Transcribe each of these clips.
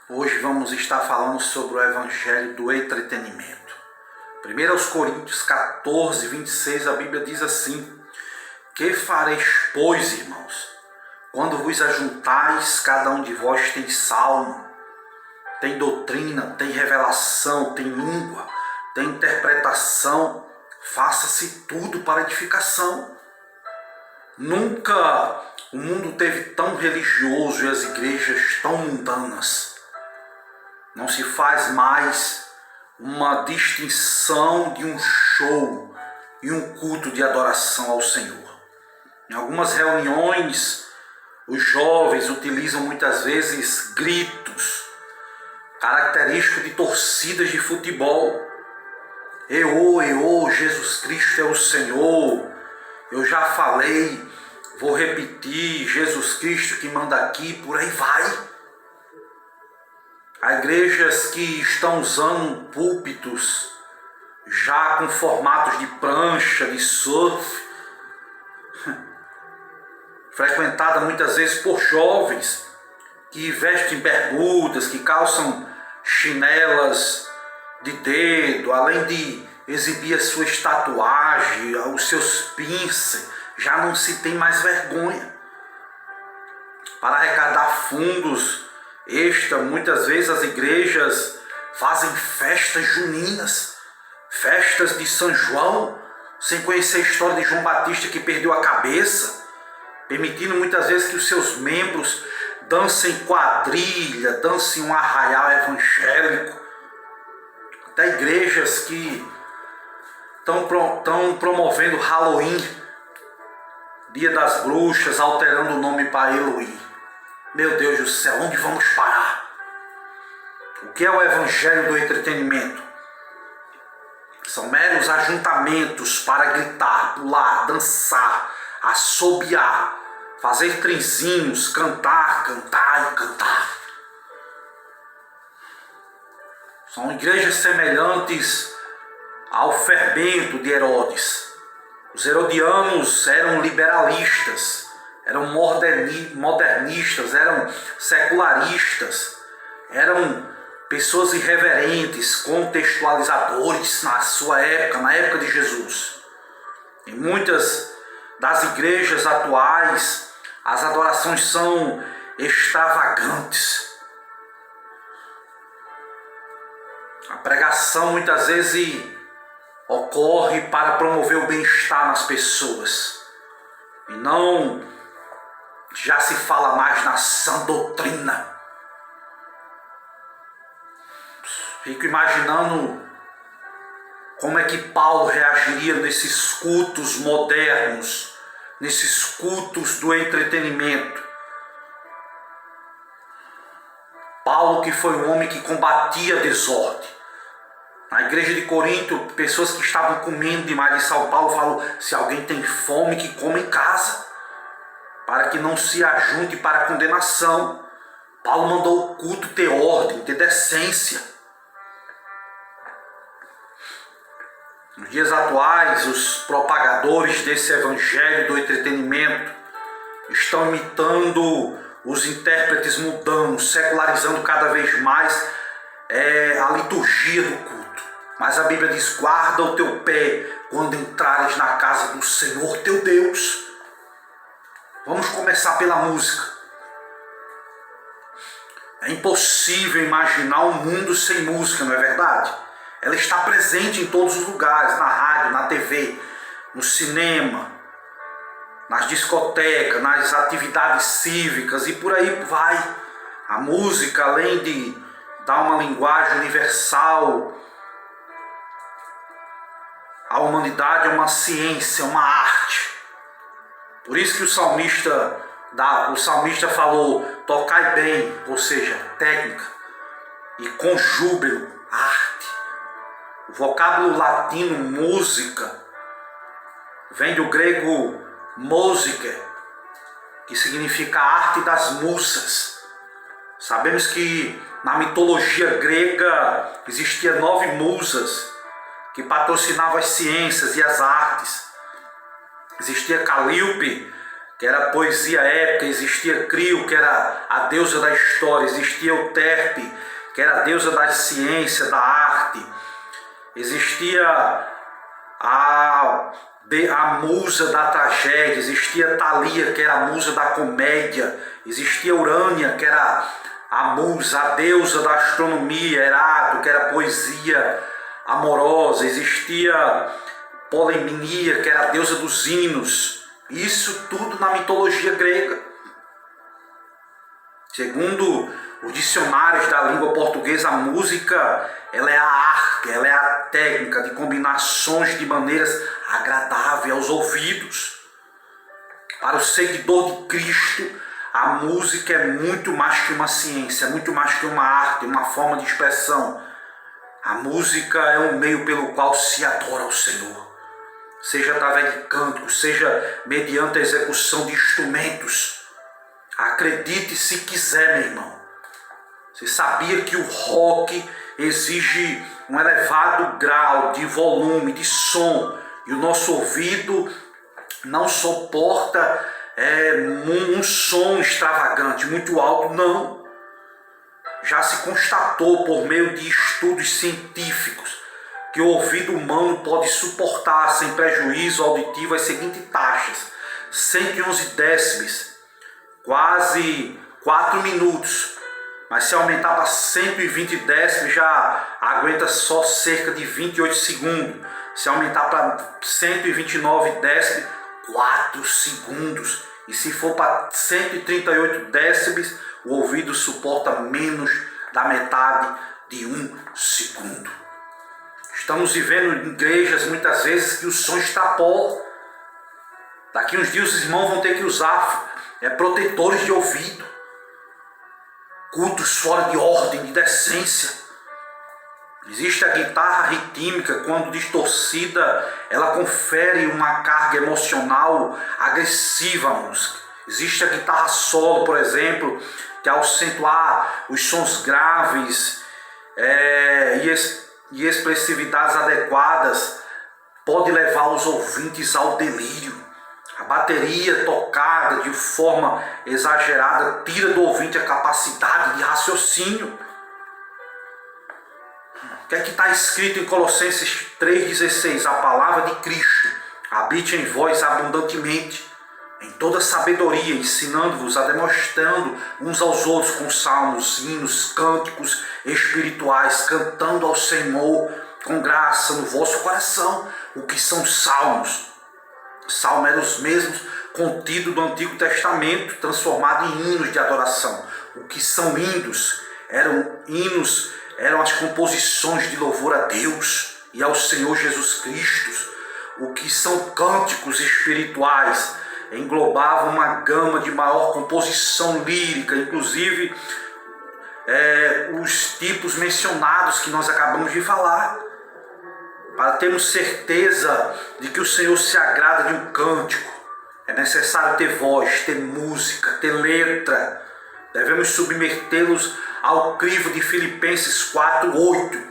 Hoje vamos estar falando sobre o Evangelho do entretenimento. 1 Coríntios 14, 26, a Bíblia diz assim: Que fareis, pois, irmãos, quando vos ajuntais, cada um de vós tem salmo, tem doutrina, tem revelação, tem língua, tem interpretação, faça-se tudo para edificação. Nunca o mundo teve tão religioso e as igrejas tão mundanas. Não se faz mais uma distinção de um show e um culto de adoração ao Senhor. Em algumas reuniões, os jovens utilizam muitas vezes gritos, característicos de torcidas de futebol. Eô, Jesus Cristo é o Senhor. Eu já falei, vou repetir, Jesus Cristo que manda aqui, por aí vai. Há igrejas que estão usando púlpitos já com formatos de prancha, de surf, frequentada muitas vezes por jovens que vestem bermudas, que calçam chinelas de dedo, além de exibir as suas tatuagens, os seus pinces, já não se tem mais vergonha. Para arrecadar fundos extra, muitas vezes as igrejas fazem festas juninas, festas de São João, sem conhecer a história de João Batista que perdeu a cabeça, permitindo muitas vezes que os seus membros dancem quadrilha, dancem um arraial evangélico. Até igrejas que estão promovendo Halloween, Dia das Bruxas, alterando o nome para Halloween. Meu Deus do céu, onde vamos parar? O que é o Evangelho do entretenimento? São meros ajuntamentos para gritar, pular, dançar, assobiar, fazer trenzinhos, cantar e cantar. São igrejas semelhantes ao fermento de Herodes. Os herodianos eram liberalistas, eram modernistas, eram secularistas, eram pessoas irreverentes, contextualizadores na sua época, na época de Jesus. Em muitas das igrejas atuais, as adorações são extravagantes. A pregação muitas vezes ocorre para promover o bem-estar nas pessoas. E não já se fala mais na sã doutrina. Fico imaginando como é que Paulo reagiria nesses cultos modernos, nesses cultos do entretenimento. Paulo, que foi um homem que combatia a desordem. Na igreja de Corinto, pessoas que estavam comendo demais, de São Paulo falou: se alguém tem fome, que coma em casa, para que não se ajunte para a condenação. Paulo mandou o culto ter ordem, ter decência. Nos dias atuais, os propagadores desse evangelho do entretenimento estão imitando os intérpretes mundanos, secularizando cada vez mais a liturgia do culto. Mas a Bíblia diz: guarda o teu pé quando entrares na casa do Senhor teu Deus. Vamos começar pela música. É impossível imaginar um mundo sem música, não é verdade? Ela está presente em todos os lugares, na rádio, na TV, no cinema, nas discotecas, nas atividades cívicas e por aí vai. A música, além de dar uma linguagem universal à humanidade, é uma ciência, uma arte. Por isso que o salmista falou: tocai bem, ou seja, técnica, e com júbilo, arte. O vocábulo latino música vem do grego musica, que significa arte das musas. Sabemos que na mitologia grega existia 9 musas que patrocinavam as ciências e as artes. Existia Calíope, que era a poesia épica, existia Crio, que era a deusa da história, existia Euterpe, que era a deusa da ciência, da arte, existia a musa da tragédia, existia Thalia, que era a musa da comédia, existia Urânia, que era a musa, a deusa da astronomia, Erato, que era a poesia amorosa, existia Polemnia, que era a deusa dos hinos. Isso tudo na mitologia grega. Segundo os dicionários da língua portuguesa, a música, ela é a arte, ela é a técnica de combinações de maneiras agradáveis aos ouvidos. Para o seguidor de Cristo, a música é muito mais que uma ciência, é muito mais que uma arte, uma forma de expressão. A música é um meio pelo qual se adora ao Senhor. Seja através de cânticos, seja mediante a execução de instrumentos. Acredite se quiser, meu irmão. Você sabia que o rock exige um elevado grau de volume, de som, e o nosso ouvido não suporta um som extravagante, muito alto, não. Já se constatou por meio de estudos científicos que o ouvido humano pode suportar sem prejuízo auditivo as seguintes taxas: 111 décibels, quase 4 minutos, mas se aumentar para 120 décibels já aguenta só cerca de 28 segundos, se aumentar para 129 décibels, 4 segundos, e se for para 138 décibels, o ouvido suporta menos da metade de 1 segundo. Estamos vivendo em igrejas muitas vezes que o som extrapola. Daqui uns dias os irmãos vão ter que usar protetores de ouvido. Cultos fora de ordem, de decência. Existe a guitarra rítmica, quando distorcida, ela confere uma carga emocional agressiva à música. Existe a guitarra solo, por exemplo, que ao acentuar os sons graves e expressividades adequadas, pode levar os ouvintes ao delírio. A bateria tocada de forma exagerada tira do ouvinte a capacidade de raciocínio. O que é que está escrito em Colossenses 3,16? A palavra de Cristo habite em vós abundantemente, em toda sabedoria, ensinando-vos a demonstrando uns aos outros com salmos, hinos, cânticos espirituais, cantando ao Senhor com graça no vosso coração. O que são salmos? Salmo eram os mesmos contidos do Antigo Testamento, transformados em hinos de adoração. O que são hinos? Eram as composições de louvor a Deus e ao Senhor Jesus Cristo. O que são cânticos espirituais? Englobava uma gama de maior composição lírica, inclusive os tipos mencionados que nós acabamos de falar. Para termos certeza de que o Senhor se agrada de um cântico, é necessário ter voz, ter música, ter letra. Devemos submetê-los ao crivo de Filipenses 4:8.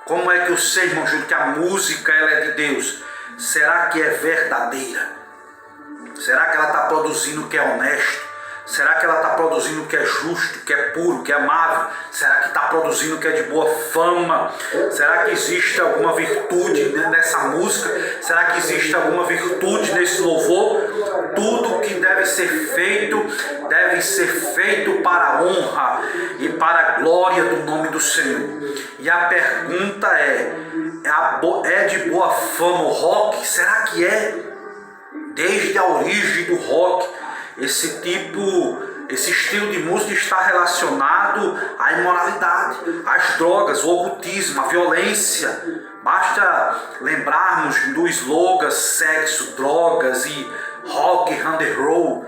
Como é que eu sei, irmão Júlio, que a música ela é de Deus? Será que é verdadeira? Será que ela está produzindo o que é honesto? Será que ela está produzindo o que é justo, que é puro, que é amável? Será que está produzindo o que é de boa fama? Será que existe alguma virtude nessa música? Será que existe alguma virtude nesse louvor? Tudo que deve ser feito para a honra e para a glória do nome do Senhor. E a pergunta é de boa fama o rock? Será que é? Desde a origem do rock, esse estilo de música está relacionado à imoralidade, às drogas, o ocultismo, à violência. Basta lembrarmos do slogan sexo, drogas e rock and roll.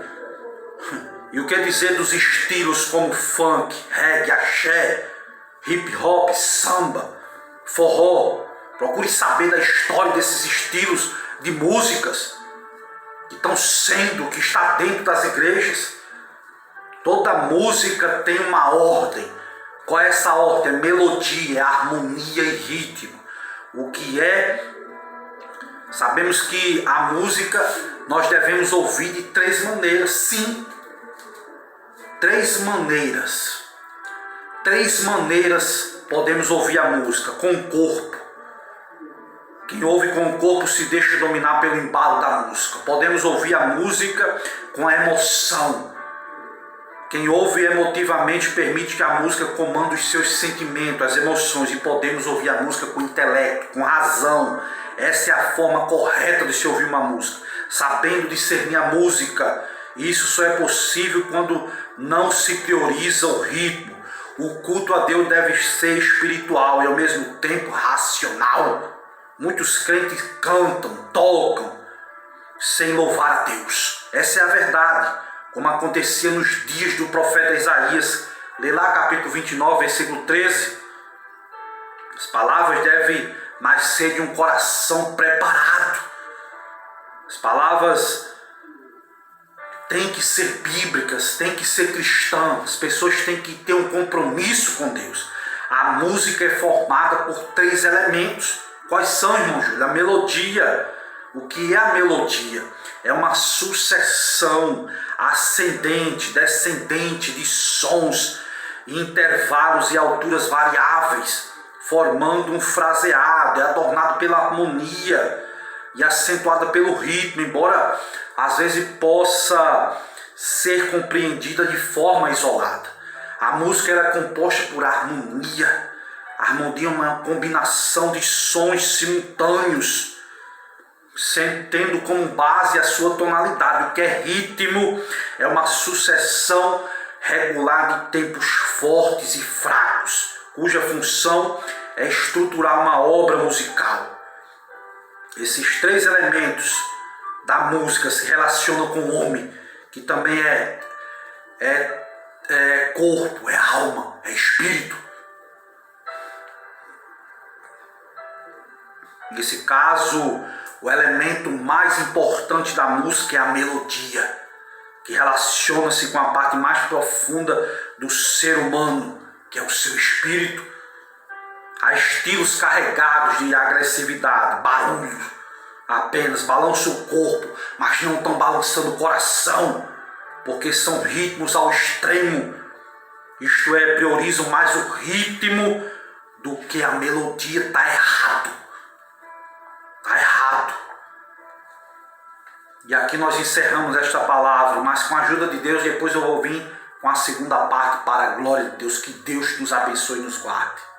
E o que dizer dos estilos como funk, reggae, axé, hip hop, samba, forró? Procure saber da história desses estilos de músicas que está dentro das igrejas. Toda música tem uma ordem. Qual é essa ordem? É melodia, é harmonia e ritmo. Sabemos que a música nós devemos ouvir de 3 maneiras, sim. 3 maneiras. 3 maneiras podemos ouvir a música: com o corpo. Quem ouve com o corpo se deixa dominar pelo embalo da música. Podemos ouvir a música com a emoção. Quem ouve emotivamente permite que a música comande os seus sentimentos, as emoções. E podemos ouvir a música com intelecto, com razão. Essa é a forma correta de se ouvir uma música, sabendo discernir a música. E isso só é possível quando não se prioriza o ritmo. O culto a Deus deve ser espiritual e ao mesmo tempo racional. Muitos crentes cantam, tocam, sem louvar a Deus. Essa é a verdade, como acontecia nos dias do profeta Isaías. Lê lá capítulo 29, versículo 13. As palavras devem nascer de um coração preparado. As palavras têm que ser bíblicas, têm que ser cristãs. As pessoas têm que ter um compromisso com Deus. A música é formada por 3 elementos. Quais são, irmão Júlio? A melodia. O que é a melodia? É uma sucessão ascendente, descendente de sons, intervalos e alturas variáveis, formando um fraseado. É adornado pela harmonia e acentuada pelo ritmo, embora às vezes possa ser compreendida de forma isolada. A música é composta por harmonia. A harmonia é uma combinação de sons simultâneos, tendo como base a sua tonalidade. O que é ritmo é uma sucessão regular de tempos fortes e fracos, cuja função é estruturar uma obra musical. Esses 3 elementos da música se relacionam com o homem, que também é corpo, é alma, é espírito. Nesse caso, o elemento mais importante da música é a melodia, que relaciona-se com a parte mais profunda do ser humano, que é o seu espírito. Há estilos carregados de agressividade, barulho, apenas balançam o corpo, mas não estão balançando o coração, porque são ritmos ao extremo. Isto é, priorizam mais o ritmo do que a melodia. Está errado. Está errado. E aqui nós encerramos esta palavra, mas com a ajuda de Deus, depois eu vou vir com a segunda parte para a glória de Deus. Que Deus nos abençoe e nos guarde.